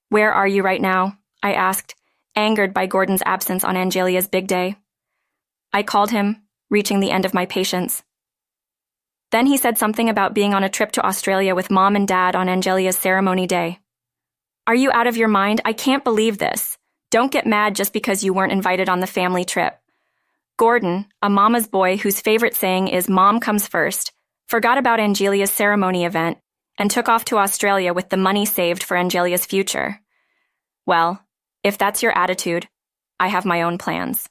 "Where are you right now?" I asked, angered by Gordon's absence on Angelia's big day. I called him, reaching the end of my patience. Then he said something about being on a trip to Australia with Mom and Dad on Angelia's ceremony day. "Are you out of your mind? I can't believe this. Don't get mad just because you weren't invited on the family trip." Gordon, a mama's boy whose favorite saying is "Mom comes first," forgot about Angelia's ceremony event and took off to Australia with the money saved for Angelia's future. Well, if that's your attitude, I have my own plans.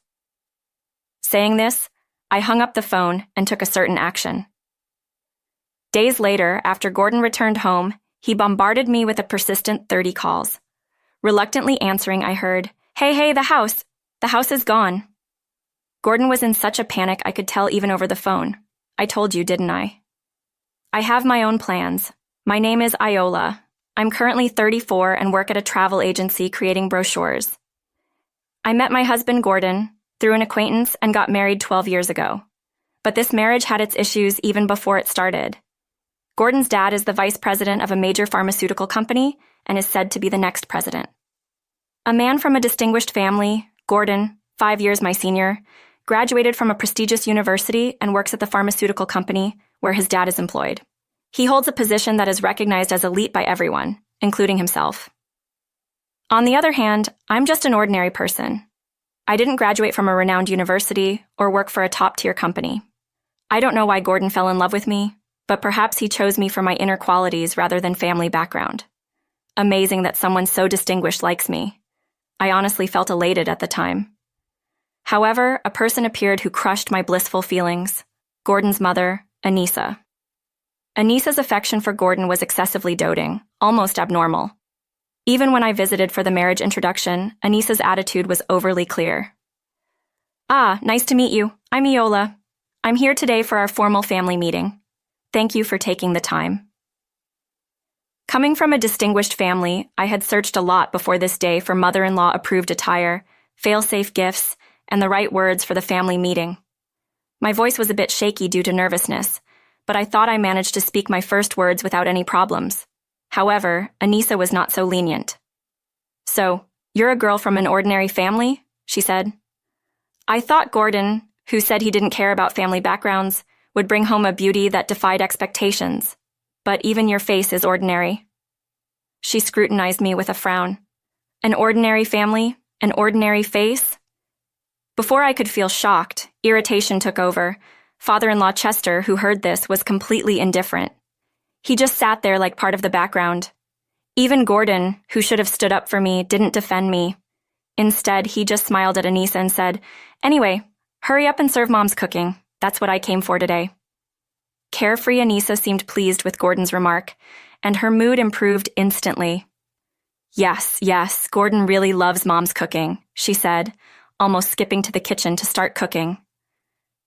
Saying this, I hung up the phone and took a certain action. Days later, after Gordon returned home, he bombarded me with a persistent 30 calls. Reluctantly answering, I heard, Hey, the house is gone." Gordon was in such a panic I could tell even over the phone. I told you, didn't I? I have my own plans. My name is Iola. I'm currently 34 and work at a travel agency creating brochures. I met my husband, Gordon, through an acquaintance and got married 12 years ago. But this marriage had its issues even before it started. Gordon's dad is the vice president of a major pharmaceutical company and is said to be the next president. A man from a distinguished family, Gordon, 5 years my senior, graduated from a prestigious university and works at the pharmaceutical company where his dad is employed. He holds a position that is recognized as elite by everyone, including himself. On the other hand, I'm just an ordinary person. I didn't graduate from a renowned university or work for a top-tier company. I don't know why Gordon fell in love with me, but perhaps he chose me for my inner qualities rather than family background. Amazing that someone so distinguished likes me. I honestly felt elated at the time. However, a person appeared who crushed my blissful feelings. Gordon's mother, Anissa. Anissa's affection for Gordon was excessively doting, almost abnormal. Even when I visited for the marriage introduction, Anissa's attitude was overly clear. "Ah, nice to meet you. I'm Iola. I'm here today for our formal family meeting. Thank you for taking the time." Coming from a distinguished family, I had searched a lot before this day for mother-in-law approved attire, fail-safe gifts, and the right words for the family meeting. My voice was a bit shaky due to nervousness, but I thought I managed to speak my first words without any problems. However, Anissa was not so lenient. "So, you're a girl from an ordinary family?" she said. I thought Gordon, who said he didn't care about family backgrounds, would bring home a beauty that defied expectations. But even your face is ordinary. She scrutinized me with a frown. An ordinary family? An ordinary face? Before I could feel shocked, irritation took over. Father-in-law Chester, who heard this, was completely indifferent. He just sat there like part of the background. Even Gordon, who should have stood up for me, didn't defend me. Instead, he just smiled at Anissa and said, "Anyway, hurry up and serve Mom's cooking. That's what I came for today." Carefree Anissa seemed pleased with Gordon's remark, and her mood improved instantly. Yes, Gordon really loves Mom's cooking," she said, almost skipping to the kitchen to start cooking.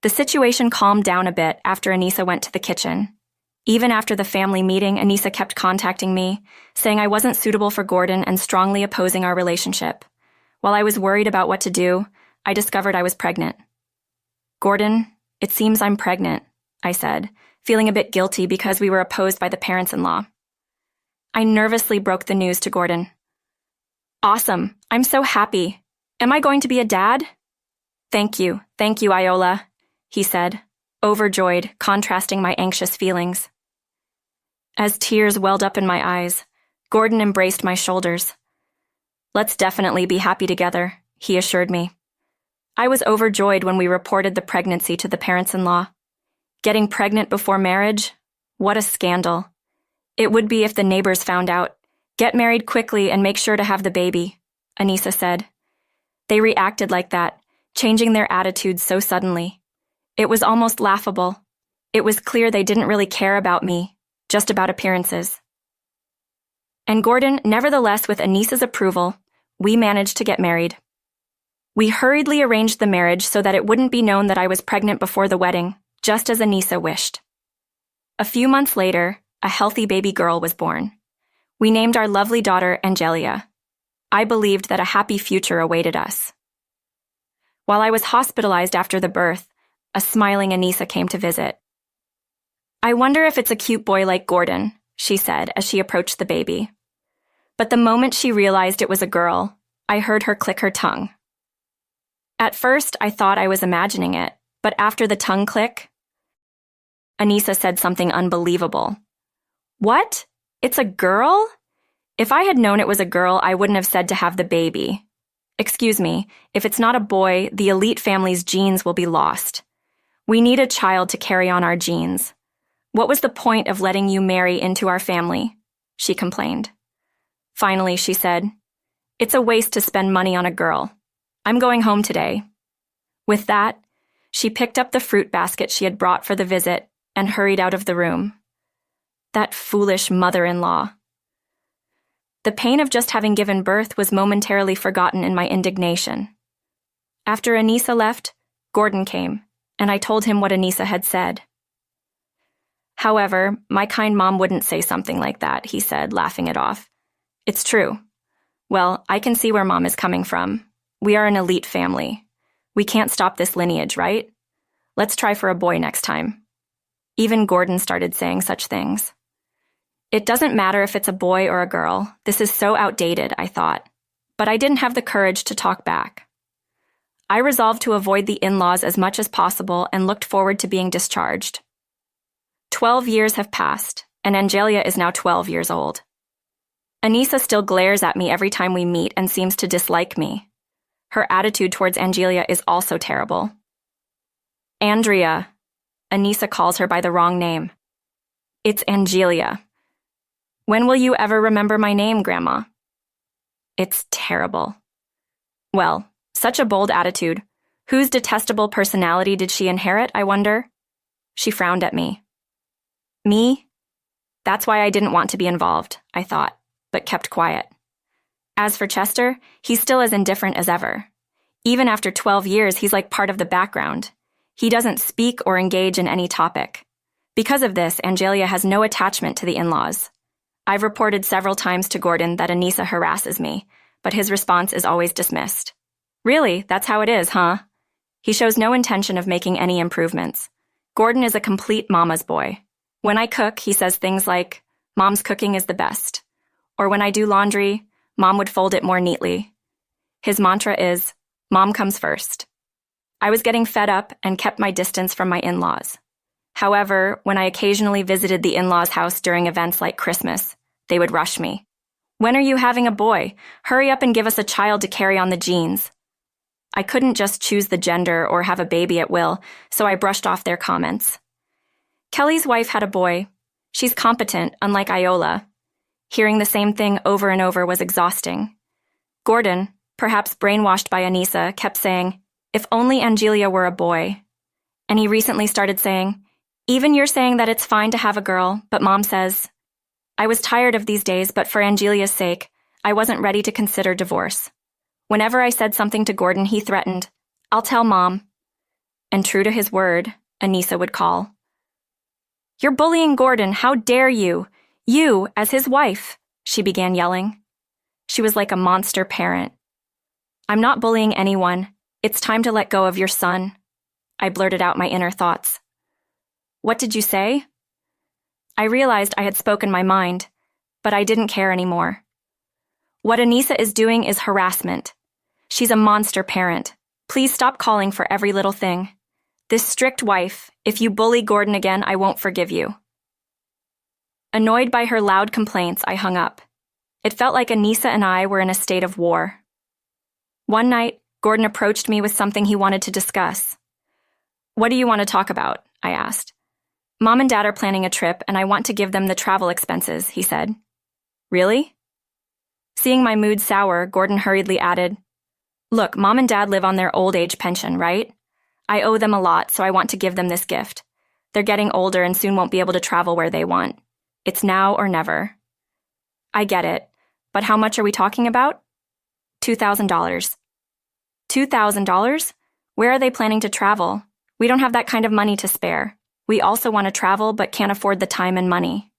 The situation calmed down a bit after Anissa went to the kitchen. Even after the family meeting, Anissa kept contacting me, saying I wasn't suitable for Gordon and strongly opposing our relationship. While I was worried about what to do, I discovered I was pregnant. "Gordon, it seems I'm pregnant," I said, feeling a bit guilty because we were opposed by the parents-in-law. I nervously broke the news to Gordon. "Awesome, I'm so happy. Am I going to be a dad?" Thank you, Iola," he said, overjoyed, contrasting my anxious feelings. As tears welled up in my eyes, Gordon embraced my shoulders. "Let's definitely be happy together," he assured me. I was overjoyed when we reported the pregnancy to the parents-in-law. Getting pregnant before marriage? What a scandal. It would be if the neighbors found out. "Get married quickly and make sure to have the baby," Anissa said. They reacted like that, changing their attitudes so suddenly. It was almost laughable. It was clear they didn't really care about me, just about appearances. And Gordon, nevertheless, with Anissa's approval, we managed to get married. We hurriedly arranged the marriage so that it wouldn't be known that I was pregnant before the wedding, just as Anissa wished. A few months later, a healthy baby girl was born. We named our lovely daughter Angelia. I believed that a happy future awaited us. While I was hospitalized after the birth, a smiling Anissa came to visit. "I wonder if it's a cute boy like Gordon," she said as she approached the baby. But the moment she realized it was a girl, I heard her click her tongue. At first, I thought I was imagining it, but after the tongue click, Anissa said something unbelievable. What? It's a girl? If I had known it was a girl, I wouldn't have said to have the baby. Excuse me, if it's not a boy, the elite family's genes will be lost. We need a child to carry on our genes. What was the point of letting you marry into our family? She complained. Finally, she said, it's a waste to spend money on a girl. I'm going home today. With that, she picked up the fruit basket she had brought for the visit and hurried out of the room. That foolish mother-in-law. The pain of just having given birth was momentarily forgotten in my indignation. After Anissa left, Gordon came, and I told him what Anissa had said. However, my kind mom wouldn't say something like that, he said, laughing it off. It's true. Well, I can see where Mom is coming from. We are an elite family. We can't stop this lineage, right? Let's try for a boy next time. Even Gordon started saying such things. It doesn't matter if it's a boy or a girl. This is so outdated, I thought. But I didn't have the courage to talk back. I resolved to avoid the in-laws as much as possible and looked forward to being discharged. 12 years have passed, and Angelia is now 12 years old. Anissa still glares at me every time we meet and seems to dislike me. Her attitude towards Angelia is also terrible. Andrea. Anissa calls her by the wrong name. It's Angelia. When will you ever remember my name, Grandma? It's terrible. Well, such a bold attitude. Whose detestable personality did she inherit, I wonder? She frowned at me. Me? That's why I didn't want to be involved, I thought, but kept quiet. As for Chester, he's still as indifferent as ever. Even after 12 years, he's like part of the background. He doesn't speak or engage in any topic. Because of this, Angelia has no attachment to the in-laws. I've reported several times to Gordon that Anissa harasses me, but his response is always dismissed. Really, that's how it is, huh? He shows no intention of making any improvements. Gordon is a complete mama's boy. When I cook, he says things like, Mom's cooking is the best. Or when I do laundry, Mom would fold it more neatly. His mantra is, Mom comes first. I was getting fed up and kept my distance from my in-laws. However, when I occasionally visited the in-laws' house during events like Christmas, they would rush me. When are you having a boy? Hurry up and give us a child to carry on the genes. I couldn't just choose the gender or have a baby at will, so I brushed off their comments. Kelly's wife had a boy. She's competent, unlike Iola. Hearing the same thing over and over was exhausting. Gordon, perhaps brainwashed by Anissa, kept saying, if only Angelia were a boy. And he recently started saying, even you're saying that it's fine to have a girl, but Mom says, I was tired of these days, but for Angelia's sake, I wasn't ready to consider divorce. Whenever I said something to Gordon, he threatened, I'll tell Mom. And true to his word, Anissa would call. You're bullying Gordon, how dare you? You, as his wife, she began yelling. She was like a monster parent. I'm not bullying anyone. It's time to let go of your son. I blurted out my inner thoughts. What did you say? I realized I had spoken my mind, but I didn't care anymore. What Anissa is doing is harassment. She's a monster parent. Please stop calling for every little thing. This strict wife, if you bully Gordon again, I won't forgive you. Annoyed by her loud complaints, I hung up. It felt like Anissa and I were in a state of war. One night, Gordon approached me with something he wanted to discuss. What do you want to talk about? I asked. Mom and Dad are planning a trip, and I want to give them the travel expenses, he said. Really? Seeing my mood sour, Gordon hurriedly added, Look, Mom and Dad live on their old age pension, right? I owe them a lot, so I want to give them this gift. They're getting older and soon won't be able to travel where they want. It's now or never. I get it, but how much are we talking about? $2,000. $2,000? Where are they planning to travel? We don't have that kind of money to spare. We also want to travel but can't afford the time and money.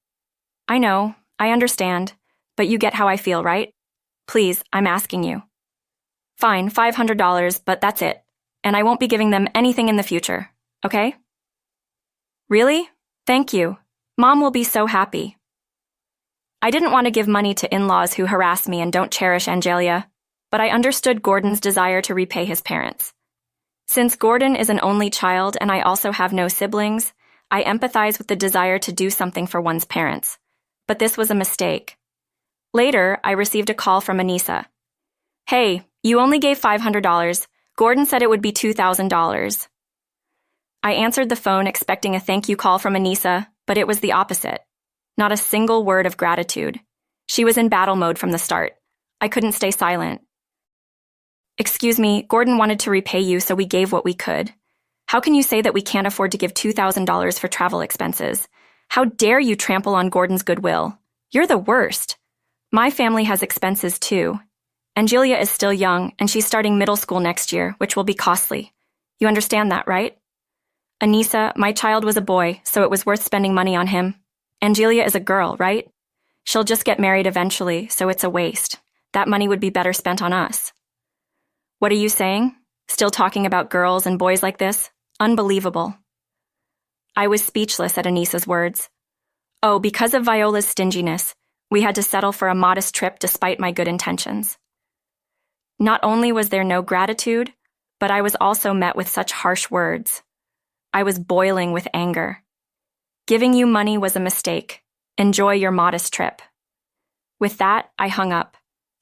I know, I understand, but you get how I feel, right? Please, I'm asking you. Fine, $500, but that's it. And I won't be giving them anything in the future, okay? Really? Thank you. Mom will be so happy. I didn't want to give money to in-laws who harass me and don't cherish Angelia, but I understood Gordon's desire to repay his parents. Since Gordon is an only child and I also have no siblings, I empathize with the desire to do something for one's parents. But this was a mistake. Later, I received a call from Anissa. Hey, you only gave $500. Gordon said it would be $2,000. I answered the phone expecting a thank you call from Anissa, but it was the opposite. Not a single word of gratitude. She was in battle mode from the start. I couldn't stay silent. Excuse me, Gordon wanted to repay you, so we gave what we could. How can you say that we can't afford to give $2,000 for travel expenses? How dare you trample on Gordon's goodwill? You're the worst. My family has expenses too. Angelia is still young, and she's starting middle school next year, which will be costly. You understand that, right? Anissa, my child was a boy, so it was worth spending money on him. Angelia is a girl, right? She'll just get married eventually, so it's a waste. That money would be better spent on us. What are you saying? Still talking about girls and boys like this? Unbelievable. I was speechless at Anissa's words. Oh, because of Viola's stinginess, we had to settle for a modest trip despite my good intentions. Not only was there no gratitude, but I was also met with such harsh words. I was boiling with anger. Giving you money was a mistake. Enjoy your modest trip. With that, I hung up.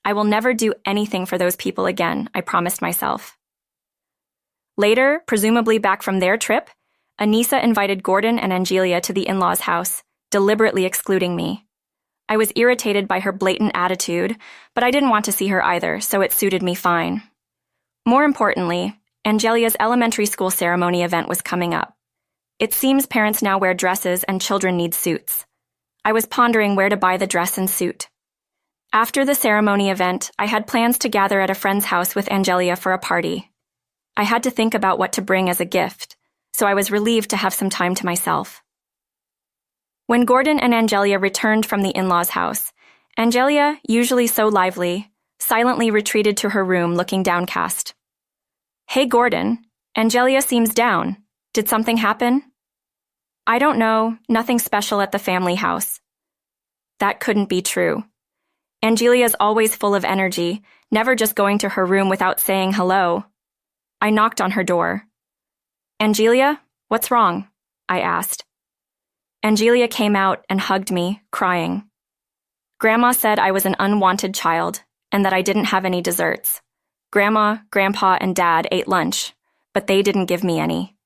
I will never do anything for those people again, I promised myself. Later, presumably back from their trip, Anissa invited Gordon and Angelia to the in-laws' house, deliberately excluding me. I was irritated by her blatant attitude, but I didn't want to see her either, so it suited me fine. More importantly, Angelia's elementary school ceremony event was coming up. It seems parents now wear dresses and children need suits. I was pondering where to buy the dress and suit. After the ceremony event, I had plans to gather at a friend's house with Angelia for a party. I had to think about what to bring as a gift, so I was relieved to have some time to myself. When Gordon and Angelia returned from the in-laws' house, Angelia, usually so lively, silently retreated to her room looking downcast. Hey, Gordon, Angelia seems down. Did something happen? I don't know, nothing special at the family house. That couldn't be true. Angelia's always full of energy, never just going to her room without saying hello. I knocked on her door. Angelia, what's wrong? I asked. Angelia came out and hugged me, crying. Grandma said I was an unwanted child and that I didn't have any desserts. Grandma, Grandpa, and Dad ate lunch, but they didn't give me any.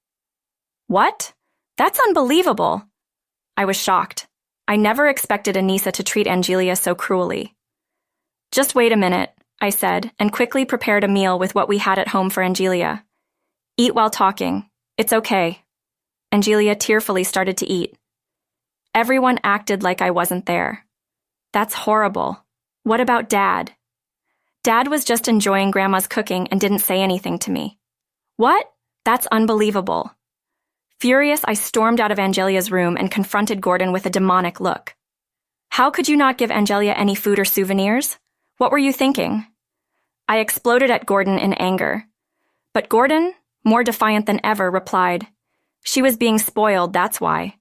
What? That's unbelievable. I was shocked. I never expected Anissa to treat Angelia so cruelly. Just wait a minute, I said, and quickly prepared a meal with what we had at home for Angelia. Eat while talking. It's okay. Angelia tearfully started to eat. Everyone acted like I wasn't there. That's horrible. What about Dad? Dad was just enjoying Grandma's cooking and didn't say anything to me. What? That's unbelievable. Furious, I stormed out of Angelia's room and confronted Gordon with a demonic look. How could you not give Angelia any food or souvenirs? What were you thinking? I exploded at Gordon in anger. But Gordon, more defiant than ever, replied, She was being spoiled, that's why.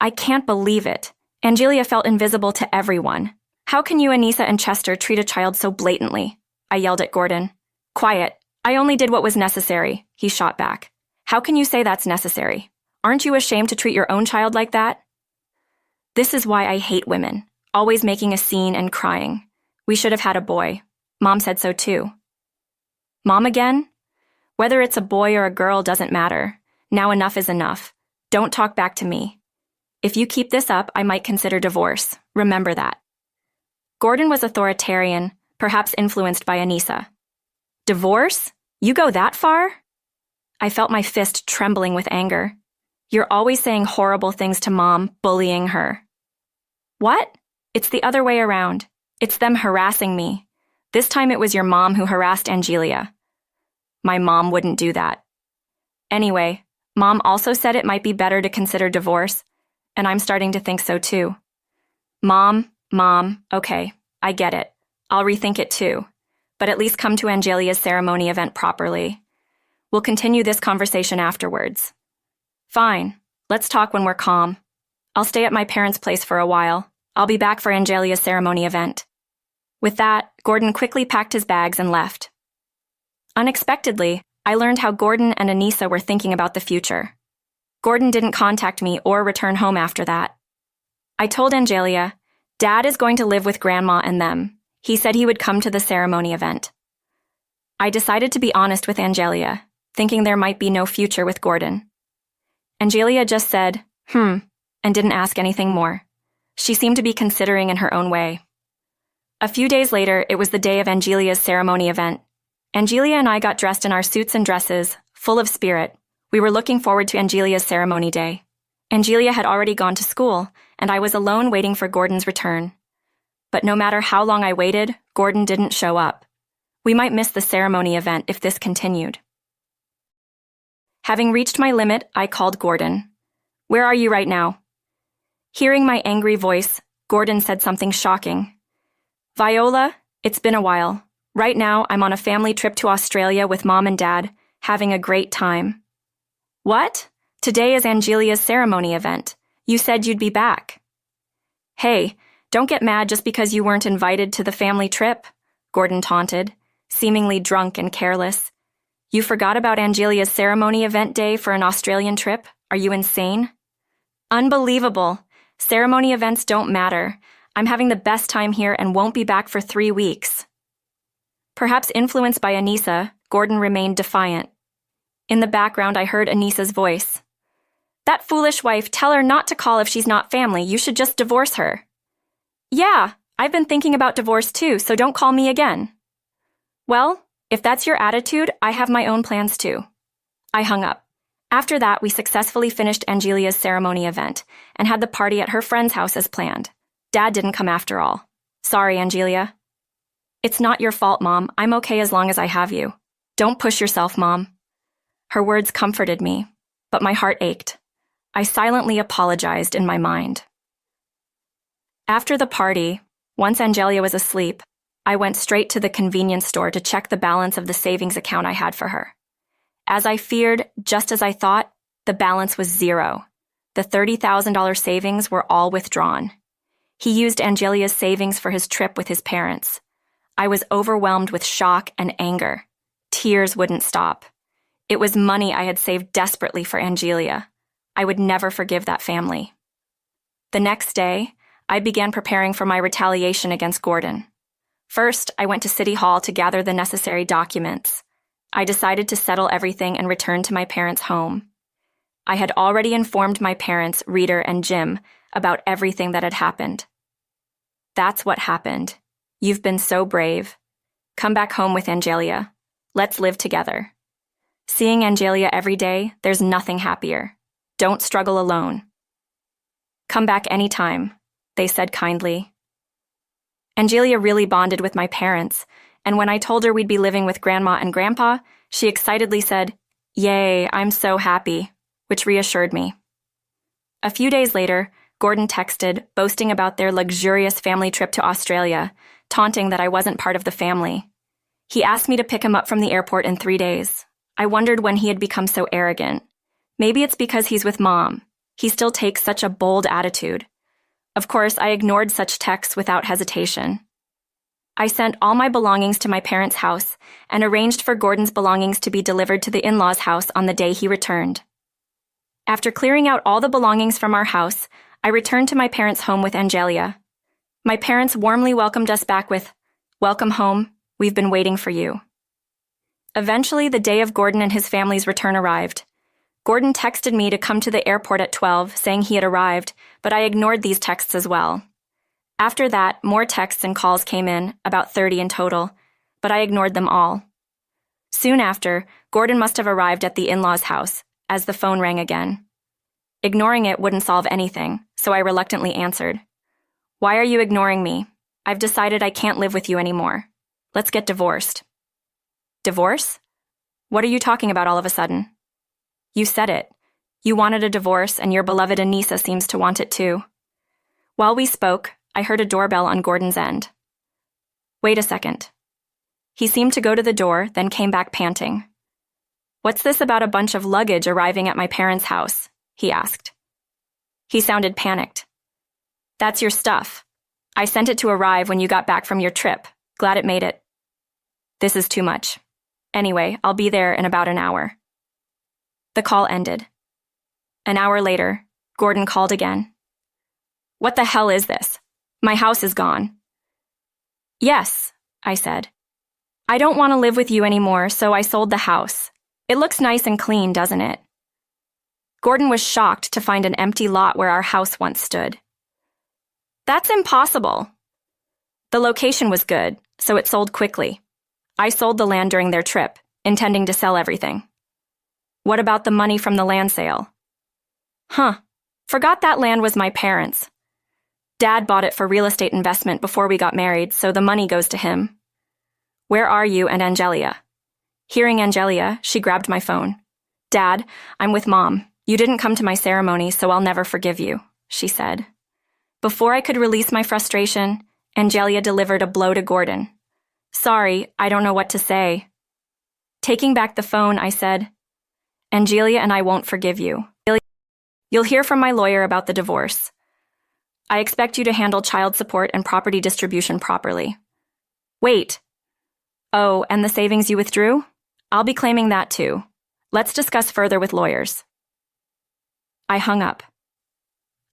I can't believe it. Angelia felt invisible to everyone. How can you, Anissa and Chester, treat a child so blatantly? I yelled at Gordon. Quiet. I only did what was necessary, he shot back. How can you say that's necessary? Aren't you ashamed to treat your own child like that? This is why I hate women, always making a scene and crying. We should have had a boy. Mom said so too. Mom again? Whether it's a boy or a girl doesn't matter. Now enough is enough. Don't talk back to me. If you keep this up, I might consider divorce. Remember that. Gordon was authoritarian, perhaps influenced by Anissa. Divorce? You go that far? I felt my fist trembling with anger. You're always saying horrible things to Mom, bullying her. What? It's the other way around. It's them harassing me. This time it was your mom who harassed Angelia. My mom wouldn't do that. Anyway, Mom also said it might be better to consider divorce, and I'm starting to think so too. Mom, okay, I get it. I'll rethink it too, but at least come to Angelia's ceremony event properly. We'll continue this conversation afterwards. Fine, let's talk when we're calm. I'll stay at my parents' place for a while. I'll be back for Angelia's ceremony event." With that, Gordon quickly packed his bags and left. Unexpectedly, I learned how Gordon and Anissa were thinking about the future. Gordon didn't contact me or return home after that. I told Angelia, "Dad is going to live with Grandma and them. He said he would come to the ceremony event." I decided to be honest with Angelia, thinking there might be no future with Gordon. Angelia just said, and didn't ask anything more. She seemed to be considering in her own way. A few days later, it was the day of Angelia's ceremony event. Angelia and I got dressed in our suits and dresses, full of spirit. We were looking forward to Angelia's ceremony day. Angelia had already gone to school, and I was alone waiting for Gordon's return. But no matter how long I waited, Gordon didn't show up. We might miss the ceremony event if this continued. Having reached my limit, I called Gordon. "Where are you right now?" Hearing my angry voice, Gordon said something shocking. "Viola, it's been a while. Right now, I'm on a family trip to Australia with Mom and Dad, having a great time." "What? Today is Angelia's ceremony event. You said you'd be back." "Hey, don't get mad just because you weren't invited to the family trip," Gordon taunted, seemingly drunk and careless. "You forgot about Angelia's ceremony event day for an Australian trip? Are you insane?" "Unbelievable. Ceremony events don't matter. I'm having the best time here and won't be back for 3 weeks." Perhaps influenced by Anissa, Gordon remained defiant. In the background, I heard Anissa's voice. "That foolish wife, tell her not to call if she's not family. You should just divorce her." "Yeah, I've been thinking about divorce too, so don't call me again." "Well, if that's your attitude, I have my own plans too." I hung up. After that, we successfully finished Angelia's ceremony event and had the party at her friend's house as planned. Dad didn't come after all. Sorry, Angelia. "It's not your fault, Mom. I'm okay as long as I have you. Don't push yourself, Mom." Her words comforted me, but my heart ached. I silently apologized in my mind. After the party, once Angelia was asleep, I went straight to the convenience store to check the balance of the savings account I had for her. As I feared, just as I thought, the balance was zero. The $30,000 savings were all withdrawn. He used Angelia's savings for his trip with his parents. I was overwhelmed with shock and anger. Tears wouldn't stop. It was money I had saved desperately for Angelia. I would never forgive that family. The next day, I began preparing for my retaliation against Gordon. First, I went to City Hall to gather the necessary documents. I decided to settle everything and return to my parents' home. I had already informed my parents, Reader and Jim, about everything that had happened. "That's what happened. You've been so brave. Come back home with Angelia. Let's live together. Seeing Angelia every day, there's nothing happier. Don't struggle alone. Come back anytime," they said kindly. Angelia really bonded with my parents, and when I told her we'd be living with Grandma and Grandpa, she excitedly said, "Yay, I'm so happy," which reassured me. A few days later, Gordon texted, boasting about their luxurious family trip to Australia, taunting that I wasn't part of the family. He asked me to pick him up from the airport in 3 days. I wondered when he had become so arrogant. Maybe it's because he's with Mom. He still takes such a bold attitude. Of course, I ignored such texts without hesitation. I sent all my belongings to my parents' house and arranged for Gordon's belongings to be delivered to the in-laws' house on the day he returned. After clearing out all the belongings from our house, I returned to my parents' home with Angelia. My parents warmly welcomed us back with, "Welcome home. We've been waiting for you." Eventually, the day of Gordon and his family's return arrived. Gordon texted me to come to the airport at 12, saying he had arrived, but I ignored these texts as well. After that, more texts and calls came in, about 30 in total, but I ignored them all. Soon after, Gordon must have arrived at the in-laws' house, as the phone rang again. Ignoring it wouldn't solve anything, so I reluctantly answered. "Why are you ignoring me? I've decided I can't live with you anymore. Let's get divorced." "Divorce? What are you talking about all of a sudden?" "You said it. You wanted a divorce, and your beloved Anissa seems to want it too." While we spoke, I heard a doorbell on Gordon's end. "Wait a second." He seemed to go to the door, then came back panting. "What's this about a bunch of luggage arriving at my parents' house?" he asked. He sounded panicked. "That's your stuff. I sent it to arrive when you got back from your trip. Glad it made it. This is too much. Anyway, I'll be there in about an hour. The call ended. An hour later, Gordon called again. What the hell is this? My house is gone. Yes, I said. I don't want to live with you anymore, so I sold the house. It looks nice and clean, doesn't it? Gordon was shocked to find an empty lot where our house once stood. That's impossible. The location was good, so it sold quickly. I sold the land during their trip, intending to sell everything. What about the money from the land sale? Forgot that land was my parents'. Dad bought it for real estate investment before we got married, so the money goes to him. Where are you and Angelia? Hearing Angelia, she grabbed my phone. Dad, I'm with Mom. You didn't come to my ceremony, so I'll never forgive you, she said. Before I could release my frustration, Angelia delivered a blow to Gordon. Sorry, I don't know what to say. Taking back the phone, I said, Angelia and I won't forgive you. You'll hear from my lawyer about the divorce. I expect you to handle child support and property distribution properly. Wait. Oh, and the savings you withdrew? I'll be claiming that too. Let's discuss further with lawyers. I hung up.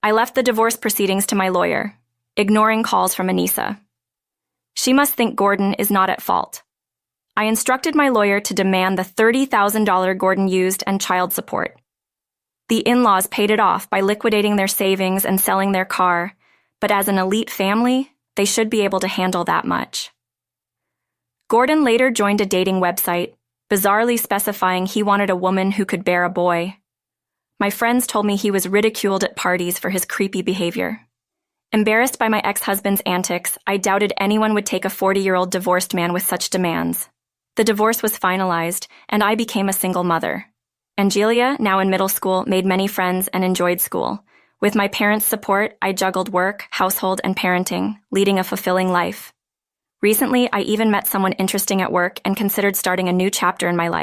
I left the divorce proceedings to my lawyer, ignoring calls from Anissa. She must think Gordon is not at fault. I instructed my lawyer to demand the $30,000 Gordon used and child support. The in-laws paid it off by liquidating their savings and selling their car, but as an elite family, they should be able to handle that much. Gordon later joined a dating website, bizarrely specifying he wanted a woman who could bear a boy. My friends told me he was ridiculed at parties for his creepy behavior. Embarrassed by my ex-husband's antics, I doubted anyone would take a 40-year-old divorced man with such demands. The divorce was finalized, and I became a single mother. Angelia, now in middle school, made many friends and enjoyed school. With my parents' support, I juggled work, household, and parenting, leading a fulfilling life. Recently, I even met someone interesting at work and considered starting a new chapter in my life.